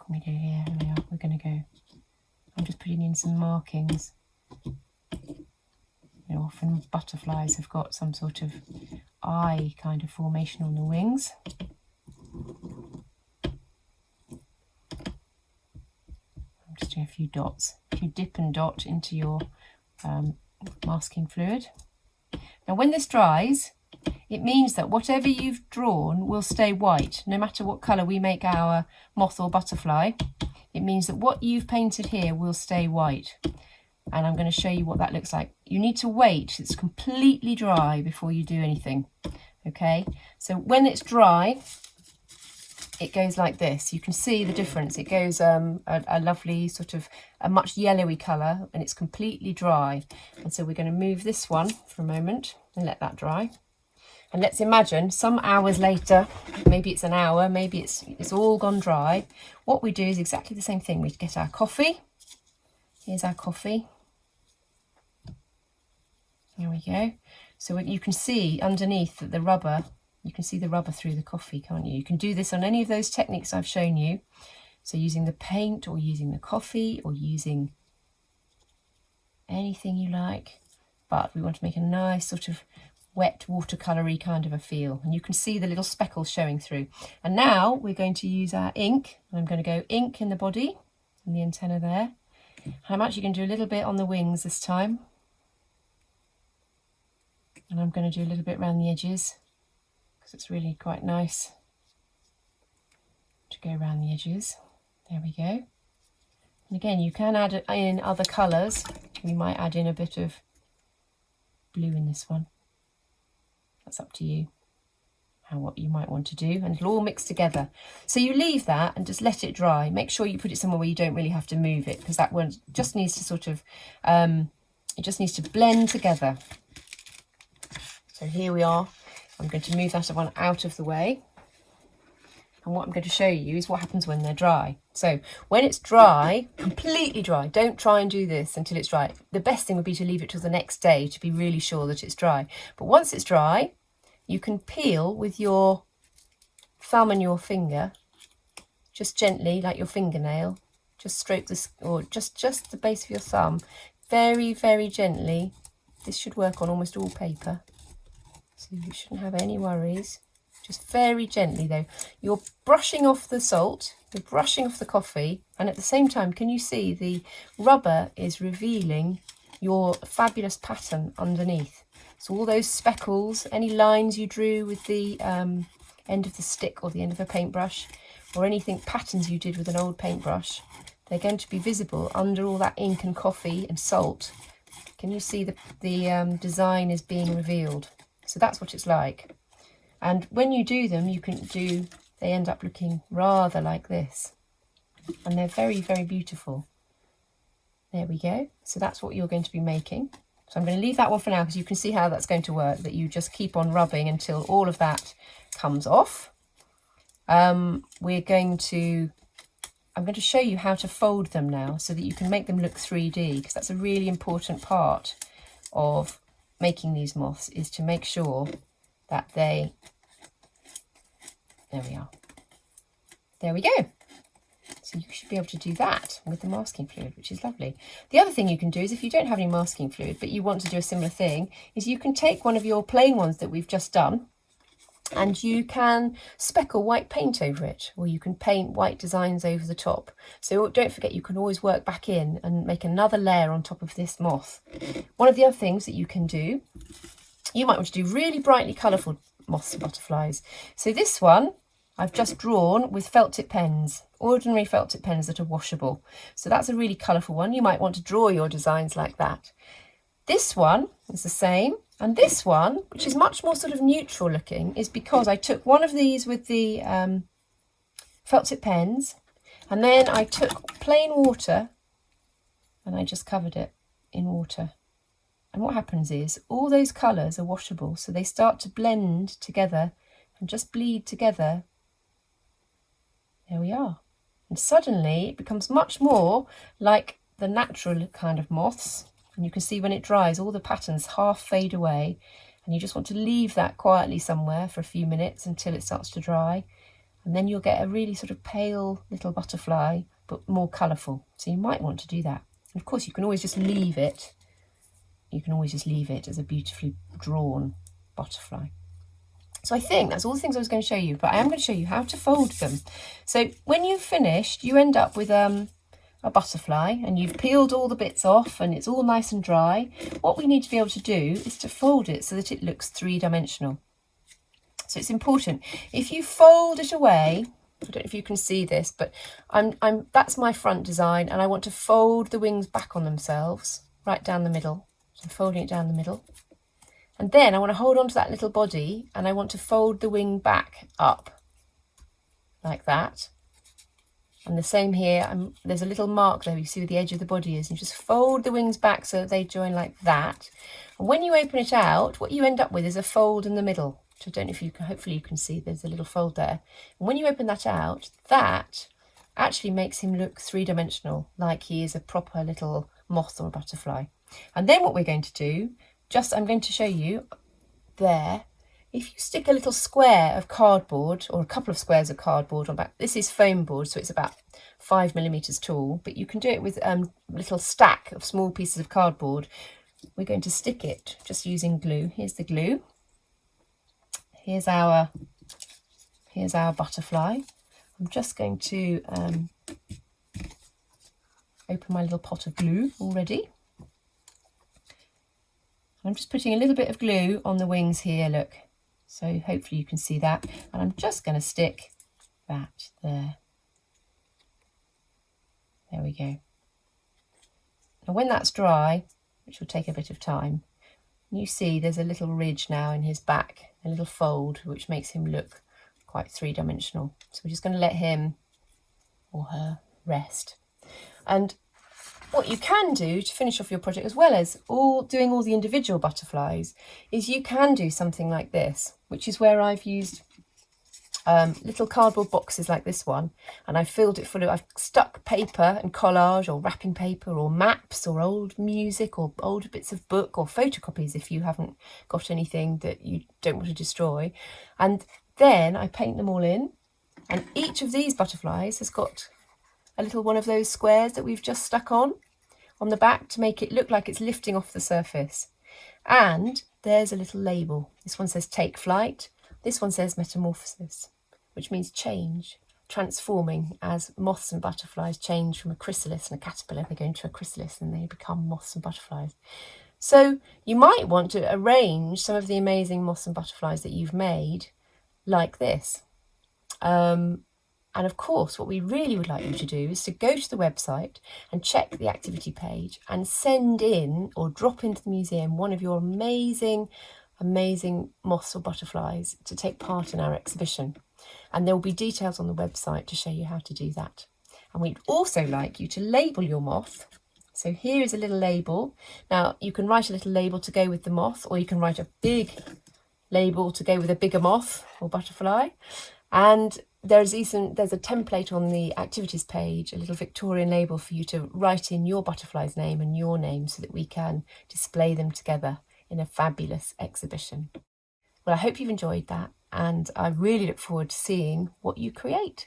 can we do here? Here we are. We're going to go, I'm just putting in some markings. You know, often butterflies have got some sort of eye kind of formation on the wings. I'm just doing a few dots. If you dip and dot into your masking fluid. Now when this dries, it means that whatever you've drawn will stay white, no matter what colour we make our moth or butterfly. It means that what you've painted here will stay white. And I'm going to show you what that looks like. You need to wait till it's completely dry before you do anything. Okay, so when it's dry, it goes like this. You can see the difference. It goes a lovely sort of a much yellowy colour, and it's completely dry. And so we're going to move this one for a moment and let that dry. And let's imagine some hours later, maybe it's an hour, maybe it's all gone dry. What we do is exactly the same thing. We get our coffee. Here's our coffee. There we go. So you can see underneath that the rubber, you can see the rubber through the coffee, can't you? You can do this on any of those techniques I've shown you. So using the paint or using the coffee or using anything you like. But we want to make a nice sort of wet watercolour-y kind of a feel. And you can see the little speckles showing through. And now we're going to use our ink. And I'm going to go ink in the body and the antenna there. And I'm actually going to do a little bit on the wings this time. And I'm going to do a little bit around the edges because it's really quite nice to go around the edges. There we go. And again, you can add in other colours. You might add in a bit of blue in this one. That's up to you, what you might want to do, and it'll all mix together. So you leave that and just let it dry. Make sure you put it somewhere where you don't really have to move it, because that one just needs to sort of, it just needs to blend together. So here we are. I'm going to move that one out of the way. And what I'm going to show you is what happens when they're dry. So when it's dry, completely dry, don't try and do this until it's dry. The best thing would be to leave it till the next day to be really sure that it's dry. But once it's dry, you can peel with your thumb and your finger, just gently, like your fingernail. Just stroke this, or just the base of your thumb, very, very gently. This should work on almost all paper, so you shouldn't have any worries. Just very gently though. You're brushing off the salt, you're brushing off the coffee, and at the same time, can you see the rubber is revealing your fabulous pattern underneath? So all those speckles, any lines you drew with the end of the stick or the end of a paintbrush, or anything patterns you did with an old paintbrush, they're going to be visible under all that ink and coffee and salt. Can you see the design is being revealed? So that's what it's like. And when you do them, they end up looking rather like this. And they're very, very beautiful. There we go. So that's what you're going to be making. So I'm going to leave that one for now because you can see how that's going to work, that you just keep on rubbing until all of that comes off. I'm going to show you how to fold them now so that you can make them look 3D, because that's a really important part of making these moths, is to make sure that there we are. There we go. So you should be able to do that with the masking fluid, which is lovely. The other thing you can do is, if you don't have any masking fluid, but you want to do a similar thing, is you can take one of your plain ones that we've just done, and you can speckle white paint over it, or you can paint white designs over the top. So don't forget, you can always work back in and make another layer on top of this moth. One of the other things that you can do, you might want to do really brightly colourful moths and butterflies. So this one I've just drawn with felt tip pens, ordinary felt tip pens that are washable. So that's a really colourful one. You might want to draw your designs like that. This one is the same. And this one, which is much more sort of neutral looking, is because I took one of these with the felt tip pens, and then I took plain water and I just covered it in water. And what happens is all those colours are washable, so they start to blend together and just bleed together. There we are. And suddenly it becomes much more like the natural kind of moths. And you can see when it dries, all the patterns half fade away, and you just want to leave that quietly somewhere for a few minutes until it starts to dry. And then you'll get a really sort of pale little butterfly, but more colourful. So you might want to do that. And of course, you can always just leave it. You can always just leave it as a beautifully drawn butterfly. So I think that's all the things I was going to show you, but I am going to show you how to fold them. So when you've finished, you end up with a butterfly, and you've peeled all the bits off and it's all nice and dry. What we need to be able to do is to fold it so that it looks three-dimensional. So it's important. If you fold it away, I don't know if you can see this, but that's my front design, and I want to fold the wings back on themselves, right down the middle. So I'm folding it down the middle. And then I want to hold on to that little body, and I want to fold the wing back up like that. And the same here, there's a little mark there, you see where the edge of the body is, and just fold the wings back so that they join like that. And when you open it out, what you end up with is a fold in the middle, which I don't know if you can, hopefully you can see there's a little fold there. And when you open that out, that actually makes him look three-dimensional, like he is a proper little moth or a butterfly. And then what we're going to do, I'm going to show you there, if you stick a little square of cardboard or a couple of squares of cardboard on back, this is foam board, so it's about 5 millimeters tall, but you can do it with a little stack of small pieces of cardboard. We're going to stick it just using glue. Here's the glue. Here's our butterfly. I'm just going to open my little pot of glue already. I'm just putting a little bit of glue on the wings here, look. So hopefully you can see that. And I'm just going to stick that there. There we go. And when that's dry, which will take a bit of time, you see there's a little ridge now in his back, a little fold, which makes him look quite three-dimensional. So we're just going to let him or her rest. And what you can do to finish off your project, as well as doing all the individual butterflies, is you can do something like this, which is where I've used little cardboard boxes like this one, and I've filled it full of, I've stuck paper and collage or wrapping paper or maps or old music or old bits of book or photocopies if you haven't got anything that you don't want to destroy. And then I paint them all in, and each of these butterflies has got a little one of those squares that we've just stuck on the back to make it look like it's lifting off the surface. And there's a little label. This one says take flight. This one says metamorphosis, which means change, transforming, as moths and butterflies change from a chrysalis and a caterpillar. They go into a chrysalis and they become moths and butterflies. So you might want to arrange some of the amazing moths and butterflies that you've made like this. And of course, what we really would like you to do is to go to the website and check the activity page and send in or drop into the museum one of your amazing moths or butterflies to take part in our exhibition. And there will be details on the website to show you how to do that. And we'd also like you to label your moth. So here is a little label. Now you can write a little label to go with the moth, or you can write a big label to go with a bigger moth or butterfly. And there's a template on the activities page, a little Victorian label for you to write in your butterfly's name and your name so that we can display them together in a fabulous exhibition. Well, I hope you've enjoyed that, and I really look forward to seeing what you create.